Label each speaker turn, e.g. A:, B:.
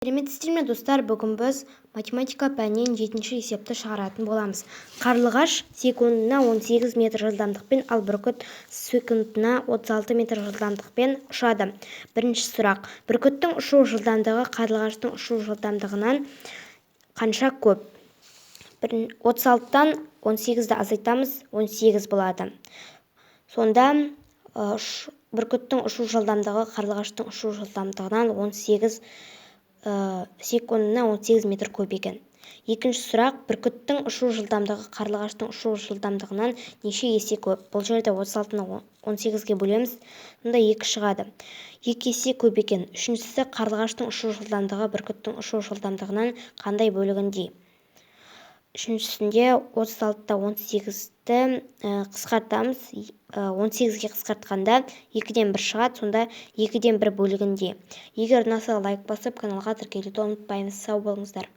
A: сәлеметсіздер ме достар, бүгін біз математика пәнінен 7-ші есепті шығаратын боламыз. Қарлығаш секундына 18 метр жылдамдықпен, ал бүркіт секундына 36 метр жылдамдықпен ұшады. Бірінші сұрақ: бүркіттің ұшу жылдамдығы қарлығаштың ұшу жылдамдығынан қанша көп? 36-тан 18-ді азайтамыз, 18 болады. Сонда бүркіттің ұшу жылдамдығы қарлығаштың ұшу жылдамдығынан 18 секундына 18 метр көп екен. Екінші сұрақ: бүркіттің ұшу жылдамдығы қарлығаштың ұшу жылдамдығынан неше есе көп? Бұл жерде 36-ны 18-ге бөлеміз, онда 2 шығады. 2 есе көп екен. Үшіншісі: қарлығаштың ұшу жылдамдығы бүркіттің ұшу жылдамдығынан қандай бөлігінде? Үшіншісінде 36-та 18-ті қысқартамыз. 18-ге қысқартқанда 2-ден 1 шығады, сонда 2-ден 1 бөлігінде. Егер ұнаса, лайк басып, каналға тіркелуді ұмытпаймыз. Сау болыңыздар.